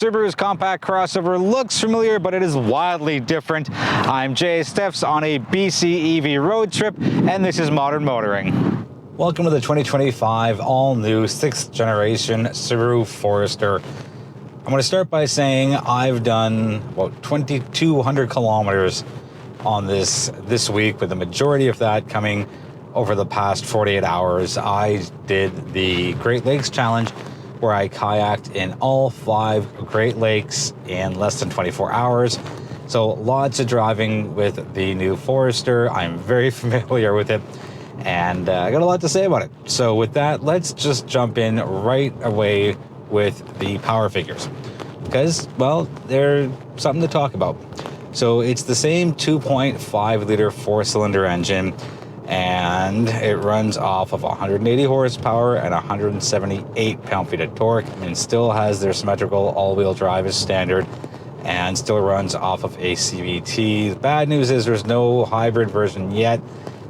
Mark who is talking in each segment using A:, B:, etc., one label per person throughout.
A: Subaru's compact crossover looks familiar, but it is wildly different. I'm Jay Steffs on a BC EV road trip, and this is Modern Motoring. Welcome to the 2025 all-new 6th generation Subaru Forester. I'm going to start by saying I've done about 2,200 kilometers on this week, with the majority of that coming over the past 48 hours. I did the Great Lakes Challenge, where I kayaked in all 5 Great Lakes in less than 24 hours. So lots of driving with the new Forester. I'm very familiar with it, and I got a lot to say about it. So with that, let's just jump in right away with the power figures, because, well, they're something to talk about. So it's the same 2.5 liter 4-cylinder engine, and it runs off of 180 horsepower and 178 pound-feet of torque, and still has their symmetrical all-wheel drive as standard, and still runs off of a CVT. The bad news is there's no hybrid version yet.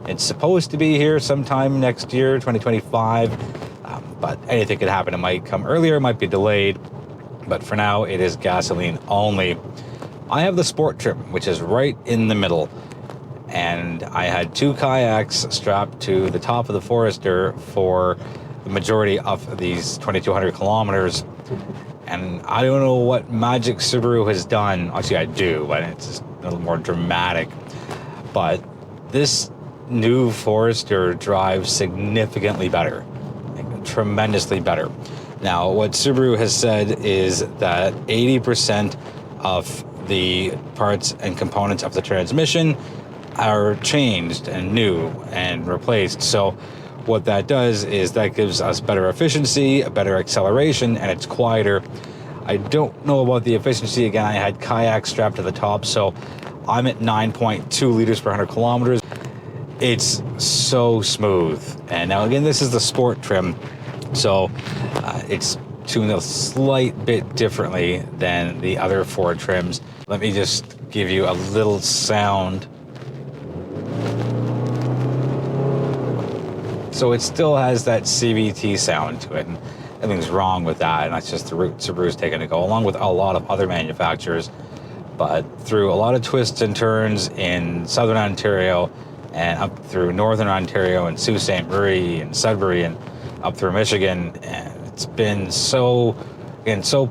A: It's supposed to be here sometime next year, 2025, but anything could happen. It might come earlier, it might be delayed, but for now it is gasoline only. I have the Sport trim, which is right in the middle, and I had 2 kayaks strapped to the top of the Forester for the majority of these 2,200 kilometers. And I don't know what magic Subaru has done. Actually, I do, but it's just a little more dramatic. But this new Forester drives significantly better, like tremendously better. Now, what Subaru has said is that 80% of the parts and components of the transmission are changed and new and replaced. So what that does is that gives us better efficiency, a better acceleration, and it's quieter. I don't know about the efficiency. Again, I had kayaks strapped to the top, so I'm at 9.2 liters per 100 kilometers. It's so smooth. And now again, this is the Sport trim, so it's tuned a slight bit differently than the other 4 trims. Let me just give you a little sound. So it still has that CVT sound to it, and nothing's wrong with that, and that's just the route Subaru's taken to go, along with a lot of other manufacturers. But through a lot of twists and turns in southern Ontario, and up through northern Ontario and Sault Ste. Marie and Sudbury, and up through Michigan, and it's been so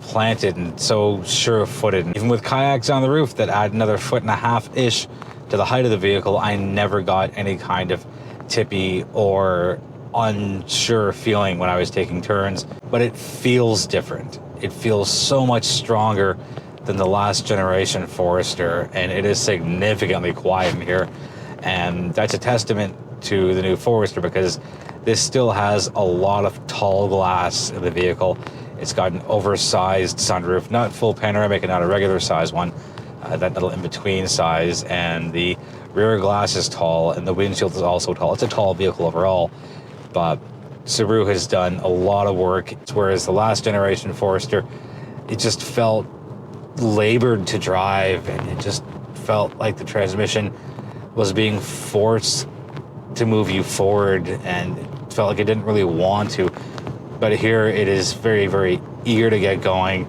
A: planted and so sure-footed. Even with kayaks on the roof that add another 1.5-ish to the height of the vehicle, I never got any kind of tippy or unsure feeling when I was taking turns, but it feels different. It feels so much stronger than the last generation Forester, and it is significantly quiet in here. And that's a testament to the new Forester, because this still has a lot of tall glass in the vehicle. It's got an oversized sunroof, not full panoramic and not a regular size one, that little in-between size, and the rear glass is tall, and the windshield is also tall. It's a tall vehicle overall, but Subaru has done a lot of work, whereas the last generation Forester, it just felt labored to drive, and it just felt like the transmission was being forced to move you forward, and it felt like it didn't really want to. But here it is very, very eager to get going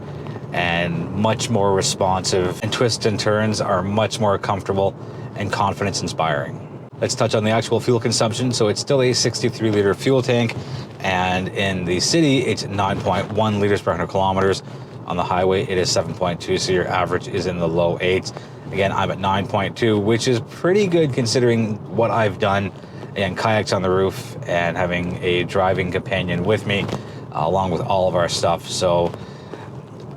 A: and much more responsive, and twists and turns are much more comfortable and confidence inspiring. Let's touch on the actual fuel consumption. So it's still a 63 liter fuel tank, and in the city it's 9.1 liters per 100 kilometers. On the highway it is 7.2, so your average is in the low 8s. Again, I'm at 9.2, which is pretty good considering what I've done, and kayaks on the roof and having a driving companion with me, along with all of our stuff. So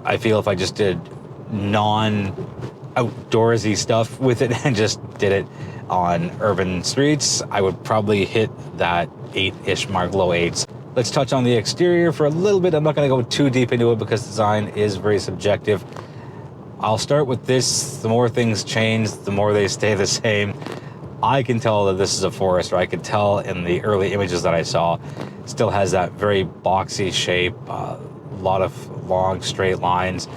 A: I feel if I just did non-outdoorsy stuff with it and just did it on urban streets, I would probably hit that 8-ish mark, low 8s. Let's touch on the exterior for a little bit. I'm not going to go too deep into it because design is very subjective. I'll start with this. The more things change, the more they stay the same. I can tell that this is a Forester. I could tell in the early images that I saw. It still has that very boxy shape, a lot of long straight lines,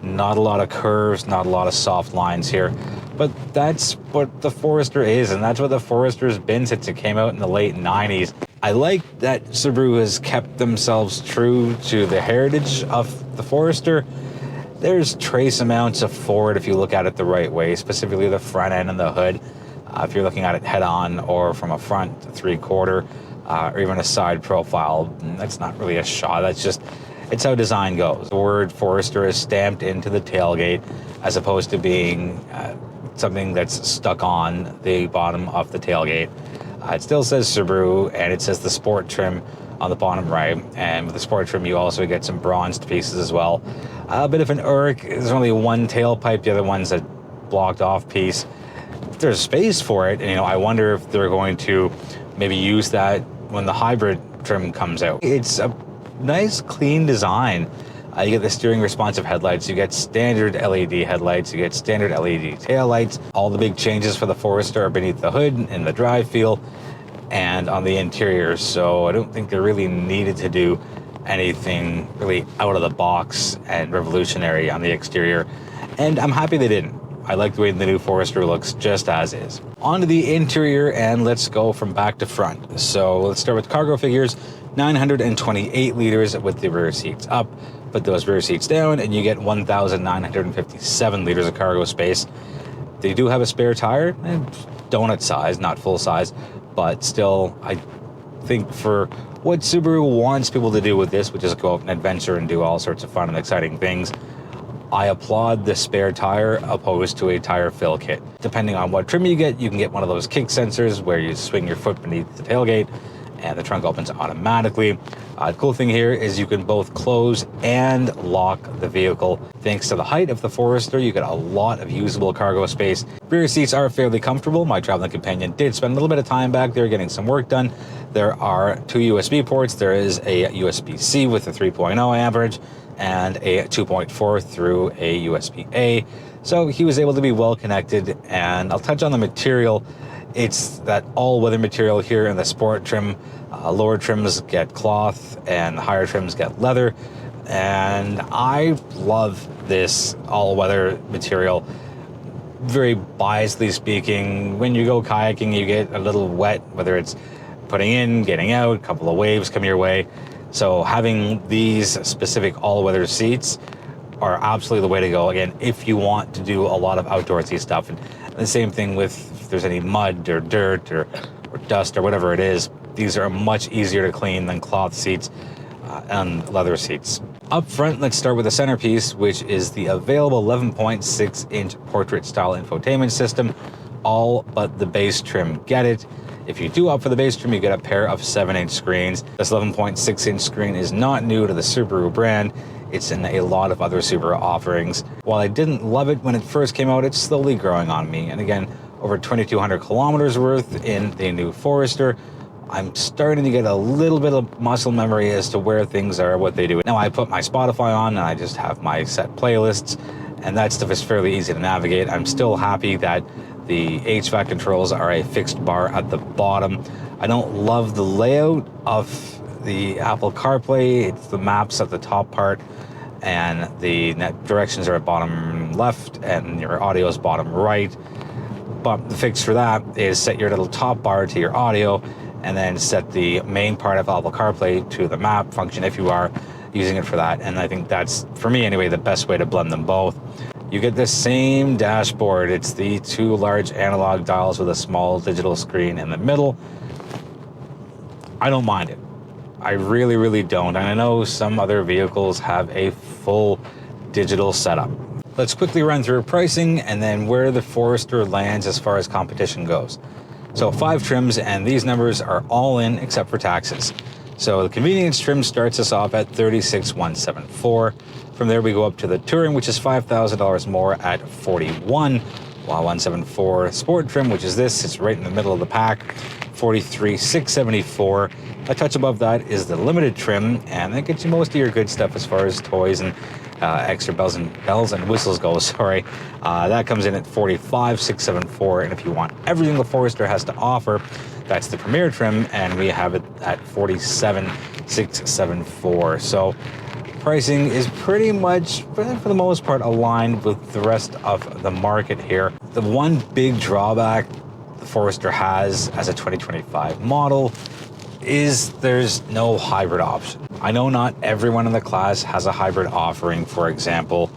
A: not a lot of curves, not a lot of soft lines here. But that's what the Forester is, and that's what the Forester's been since it came out in the late 90s. I like that Subaru has kept themselves true to the heritage of the Forester, There's trace amounts of Ford if you look at it the right way, specifically the front end and the hood. If you're looking at it head on or from a front 3/4 or even a side profile, that's not really a shot. That's just, it's how design goes. The word Forester is stamped into the tailgate as opposed to being something that's stuck on the bottom of the tailgate. It still says Subaru, and it says the sport trim on the bottom right. And with the sport trim, you also get some bronzed pieces as well. A bit of an irk. There's only one tailpipe. The other one's a blocked off piece. There's space for it. And, I wonder if they're going to maybe use that when the hybrid trim comes out. It's a nice, clean design. You get the steering responsive headlights, you get standard LED headlights, you get standard LED taillights. All the big changes for the Forester are beneath the hood, in the drive field, and on the interior. So I don't think they really needed to do anything really out of the box and revolutionary on the exterior. And I'm happy they didn't. I like the way the new Forester looks just as is. On to the interior, and let's go from back to front. So let's start with cargo figures. 928 liters with the rear seats up. Put those rear seats down and you get 1,957 liters of cargo space. They do have a spare tire, donut size, not full size, but still, I think for what Subaru wants people to do with this, which is go out and adventure and do all sorts of fun and exciting things, I applaud the spare tire opposed to a tire fill kit. Depending on what trim you can get one of those kick sensors where you swing your foot beneath the tailgate and the trunk opens automatically. The cool thing here is you can both close and lock the vehicle. Thanks to the height of the Forester, you get a lot of usable cargo space. Rear seats are fairly comfortable. My traveling companion did spend a little bit of time back there getting some work done. There are 2 USB ports. There is a USB-C with a 3.0 amperage and a 2.4 through a USB-A. So he was able to be well connected, and I'll touch on the material. It's that all-weather material here in the sport trim. Lower trims get cloth and higher trims get leather. And I love this all-weather material. Very biasedly speaking, when you go kayaking, you get a little wet, whether it's putting in, getting out, a couple of waves come your way. So having these specific all-weather seats are absolutely the way to go. Again, if you want to do a lot of outdoorsy stuff. And the same thing with if there's any mud or dirt or dust or whatever it is, these are much easier to clean than cloth seats and leather seats. Up front, let's start with the centerpiece, which is the available 11.6-inch portrait-style infotainment system. All but the base trim get it. If you do opt for the base trim, you get a pair of 7-inch screens. This 11.6-inch screen is not new to the Subaru brand. It's in a lot of other Subaru offerings. While I didn't love it when it first came out, it's slowly growing on me. And again, over 2,200 kilometers worth in the new Forester, I'm starting to get a little bit of muscle memory as to where things are, what they do. Now I put my Spotify on and I just have my set playlists, and that stuff is fairly easy to navigate. I'm still happy that the HVAC controls are a fixed bar at the bottom. I don't love the layout of the Apple CarPlay. It's the maps at the top part, and the directions are at bottom left, and your audio is bottom right. But the fix for that is set your little top bar to your audio, and then set the main part of Apple CarPlay to the map function if you are using it for that. And I think that's, for me anyway, the best way to blend them both. You get the same dashboard. It's the 2 large analog dials with a small digital screen in the middle. I don't mind it. I really, really don't. And I know some other vehicles have a full digital setup. Let's quickly run through pricing and then where the Forester lands as far as competition goes. So 5 trims, and these numbers are all in except for taxes. So the convenience trim starts us off at $36,174. From there we go up to the touring, which is $5,000 more at $41,174. While 174 sport trim, which is this, it's right in the middle of the pack, $43,674. A touch above that is the limited trim, and that gets you most of your good stuff as far as toys and extra bells and whistles go. Sorry, that comes in at $45,674. And if you want everything the Forester has to offer, that's the Premier trim, and we have it at $47,674. So pricing is pretty much, for the most part, aligned with the rest of the market here. The one big drawback the Forester has as a 2025 model is there's no hybrid option. I know not everyone in the class has a hybrid offering. For example,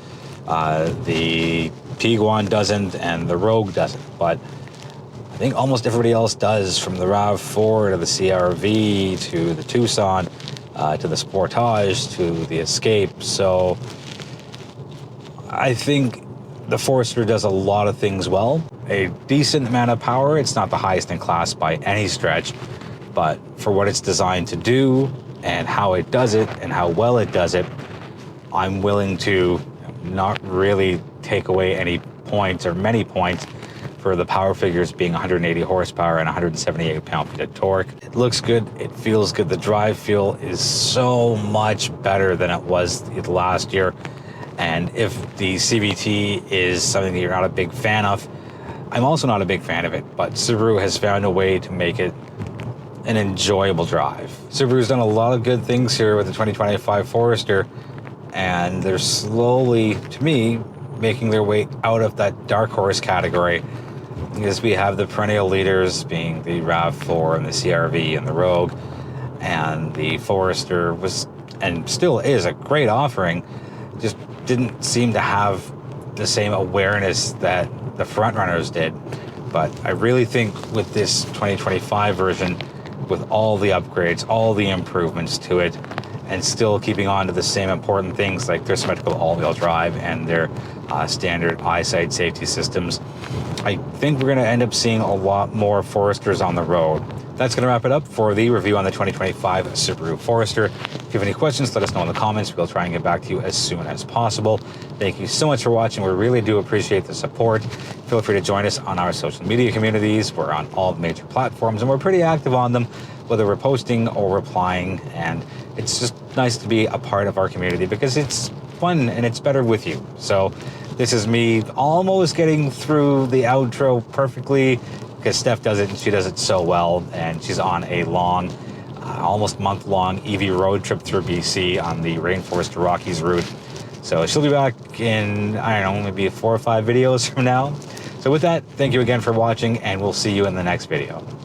A: The Tiguan doesn't, and the Rogue doesn't. But I think almost everybody else does, from the RAV4 to the CR-V to the Tucson to the Sportage to the Escape. So I think the Forester does a lot of things well. A decent amount of power. It's not the highest in class by any stretch, but for what it's designed to do and how it does it and how well it does it, I'm willing to not really take away any points or many points for the power figures being 180 horsepower and 178 pound-feet of torque. It looks good, it feels good. The drive feel is so much better than it was last year. And if the CVT is something that you're not a big fan of, I'm also not a big fan of it, but Subaru has found a way to make it an enjoyable drive. Subaru's done a lot of good things here with the 2025 Forester, and they're slowly, to me, making their way out of that dark horse category, because we have the perennial leaders being the RAV4 and the CR-V and the Rogue, and the Forester was, and still is, a great offering, just didn't seem to have the same awareness that the front runners did. But I really think with this 2025 version, with all the upgrades, all the improvements to it, and still keeping on to the same important things like their symmetrical all-wheel drive and their standard eyesight safety systems, I think we're going to end up seeing a lot more Foresters on the road. That's going to wrap it up for the review on the 2025 Subaru Forester. If you have any questions, let us know in the comments. We'll try and get back to you as soon as possible. Thank you so much for watching. We really do appreciate the support. Feel free to join us on our social media communities. We're on all major platforms, and we're pretty active on them, whether we're posting or replying. And it's just nice to be a part of our community because it's fun and it's better with you. So this is me almost getting through the outro perfectly, because Steph does it and she does it so well, and she's on a long, almost month-long EV road trip through BC on the Rainforest to Rockies route. So she'll be back in, I don't know, maybe 4 or 5 videos from now. So with that, thank you again for watching, and we'll see you in the next video.